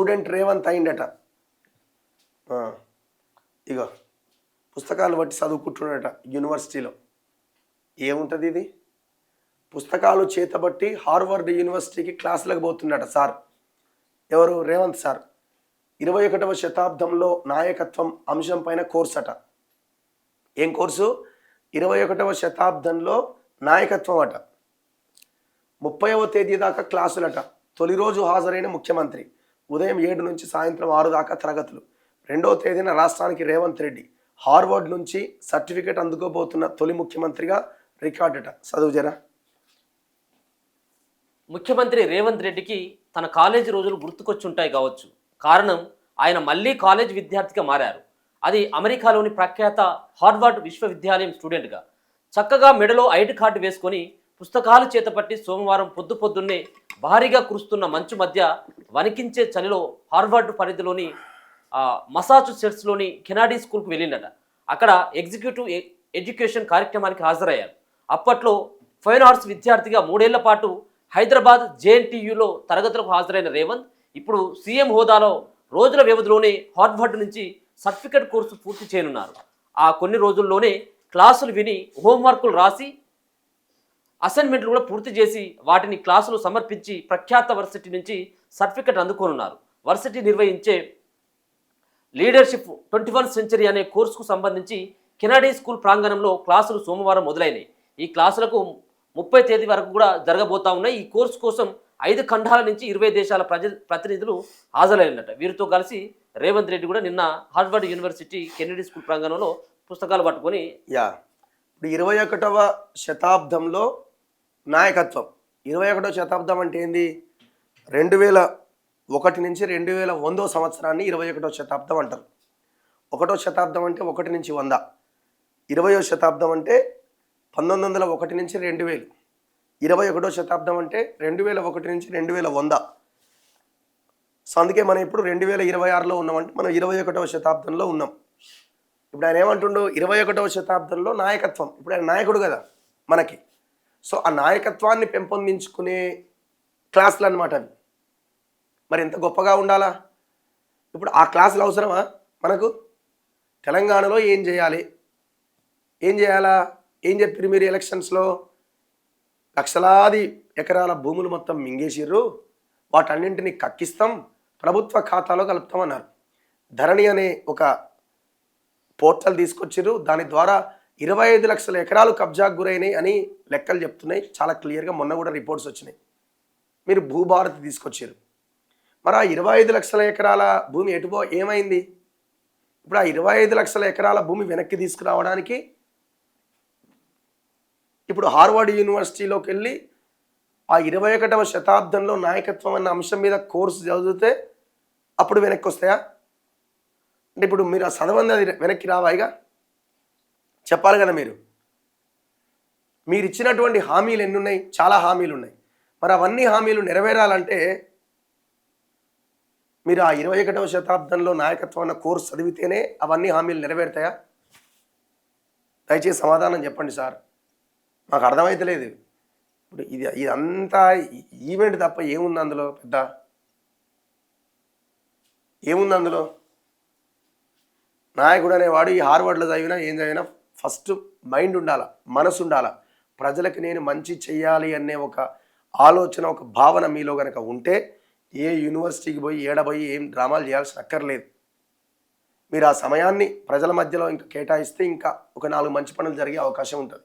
Student Revanth అయిండట. ఇగో పుస్తకాలు బట్టి చదువుకుంటున్నాడట యూనివర్సిటీలో. ఏముంటుంది ఇది? పుస్తకాలు చేతబట్టి హార్వర్డ్ యూనివర్సిటీకి క్లాసులకు పోతున్నాడట సార్. ఎవరు? రేవంత్ సార్. 21వ శతాబ్దంలో నాయకత్వం అంశం పైన కోర్సు అట. ఏం కోర్సు? 21వ శతాబ్దంలో నాయకత్వం అట. 30వ తేదీ దాకా క్లాసులట. తొలి రోజు హాజరైన ముఖ్యమంత్రి ఉదయం 7 నుంచి సాయంత్రం 6 దాకా తరగతులు. 2వ తేదీన రాష్ట్రానికి రేవంత్ రెడ్డి హార్వర్డ్ నుంచి సర్టిఫికేట్ అందుకోబోతున్న తొలి ముఖ్యమంత్రిగా రికార్డట. చదువు జరా. ముఖ్యమంత్రి రేవంత్ రెడ్డికి తన కాలేజీ రోజులు గుర్తుకొచ్చి ఉంటాయి కావచ్చు. కారణం, ఆయన మళ్ళీ కాలేజ్ విద్యార్థిగా మారారు. అది అమెరికాలోని ప్రఖ్యాత హార్వర్డ్ విశ్వవిద్యాలయం స్టూడెంట్గా. చక్కగా మెడలో ఐడి కార్డు వేసుకొని పుస్తకాలు చేతపట్టి సోమవారం పొద్దున్నే భారీగా కురుస్తున్న మంచు మధ్య వణికించే చలిలో హార్వర్డ్ పరిధిలోని మసాచుసెట్స్లోని కెనడీ స్కూల్కు వెళ్ళిండట. అక్కడ ఎగ్జిక్యూటివ్ ఎడ్యుకేషన్ కార్యక్రమానికి హాజరయ్యారు. అప్పట్లో ఫైన్ ఆర్ట్స్ విద్యార్థిగా 3 ఏళ్ల పాటు హైదరాబాద్ జేఎన్టీయూలో తరగతులకు హాజరైన రేవంత్ ఇప్పుడు సీఎం హోదాలో రోజుల వ్యవధిలోనే హార్వర్డ్ నుంచి సర్టిఫికేట్ కోర్సు పూర్తి చేయనున్నారు. ఆ కొన్ని రోజుల్లోనే క్లాసులు విని హోంవర్కులు రాసి అసైన్మెంట్లు కూడా పూర్తి చేసి వాటిని క్లాసులు సమర్పించి ప్రఖ్యాత వర్సిటీ నుంచి సర్టిఫికేట్ అందుకోనున్నారు. వర్సిటీ నిర్వహించే లీడర్షిప్ 21వ సెంచరీ అనే కోర్సుకు సంబంధించి కెనడీ స్కూల్ ప్రాంగణంలో క్లాసులు సోమవారం మొదలైనాయి. ఈ క్లాసులకు 30 తేదీ వరకు కూడా జరగబోతా ఉన్నాయి. ఈ కోర్సు కోసం 5 ఖండాల నుంచి 20 దేశాల ప్రతినిధులు హాజరైనట. వీరితో కలిసి రేవంత్ రెడ్డి కూడా నిన్న హార్వర్డ్ యూనివర్సిటీ కెనడీ స్కూల్ ప్రాంగణంలో పుస్తకాలు పట్టుకొని ఇప్పుడు 21వ శతాబ్దంలో నాయకత్వం. 21వ శతాబ్దం అంటే ఏంది? 2001 నుంచి 2100వ సంవత్సరాన్ని 21వ శతాబ్దం అంటారు. 1వ శతాబ్దం అంటే 1 నుంచి 100. 20వ శతాబ్దం అంటే 1901 నుంచి 2000. 21వ శతాబ్దం అంటే 2001 నుంచి 2100. సో అందుకే మనం ఇప్పుడు 2026లో ఉన్నామంటే మనం 21వ శతాబ్దంలో ఉన్నాం. ఇప్పుడు ఆయన ఏమంటుండు? 21వ శతాబ్దంలో నాయకత్వం. ఇప్పుడు ఆయన నాయకుడు కదా మనకి. సో ఆ నాయకత్వాన్ని పెంపొందించుకునే క్లాసులు అన్నమాట అవి. మరి ఎంత గొప్పగా ఉండాలా? ఇప్పుడు ఆ క్లాసులు అవసరమా మనకు? తెలంగాణలో ఏం చేయాలి, ఏం చేయాలా, ఏం చెప్పారు మీరు ఎలక్షన్స్లో? లక్షలాది ఎకరాల భూములు మొత్తం మింగేసిర్రు, వాటన్నింటినీ కక్కిస్తాం, ప్రభుత్వ ఖాతాలో కలుపుతామన్నారు. ధరణి అనే ఒక పోర్టల్ తీసుకొచ్చిర్రు. దాని ద్వారా 25 లక్షల ఎకరాలు కబ్జాకు గురైనాయి అని లెక్కలు చెప్తున్నాయి. చాలా క్లియర్గా మొన్న కూడా రిపోర్ట్స్ వచ్చినాయి. మీరు భూభారతి తీసుకొచ్చారు. మరి ఆ 25 లక్షల ఎకరాల భూమి ఏమైంది? ఇప్పుడు ఆ 25 లక్షల ఎకరాల భూమి వెనక్కి తీసుకురావడానికి ఇప్పుడు హార్వర్డ్ యూనివర్సిటీలోకి వెళ్ళి ఆ 21వ శతాబ్దంలో నాయకత్వం అన్న అంశం మీద కోర్సు చదివితే అప్పుడు వెనక్కి వస్తాయా? అంటే ఇప్పుడు మీరు ఆ చదవంది అది వెనక్కి రావాయిగా చెప్పాలి కదా. మీరు ఇచ్చినటువంటి హామీలు ఎన్ని ఉన్నాయి? చాలా హామీలు ఉన్నాయి. మరి అవన్నీ హామీలు నెరవేరాలంటే మీరు ఆ 21వ శతాబ్దంలో నాయకత్వం అన్న కోర్సు చదివితేనే అవన్నీ హామీలు నెరవేరుతాయా? దయచేసి సమాధానం చెప్పండి సార్, మాకు అర్థమైతలేదు. ఇప్పుడు ఇదంతా ఈవెంట్ తప్ప ఏముంది అందులో? పెద్ద ఏముంది అందులో? నాయకుడు అనేవాడు ఈ హార్వర్డ్లో చదివినా ఏం చదివినా ఫస్ట్ మైండ్ ఉండాలా, మనసు ఉండాలా. ప్రజలకు నేను మంచి చెయ్యాలి అనే ఒక ఆలోచన, ఒక భావన మీలో కనుక ఉంటే ఏ యూనివర్సిటీకి పోయి ఏడబోయి ఏం డ్రామాలు చేయాల్సిన అక్కర్లేదు. మీరు ఆ సమయాన్ని ప్రజల మధ్యలో ఇంకా కేటాయిస్తే ఇంకా ఒక 4 మంచి పనులు జరిగే అవకాశం ఉంటుంది.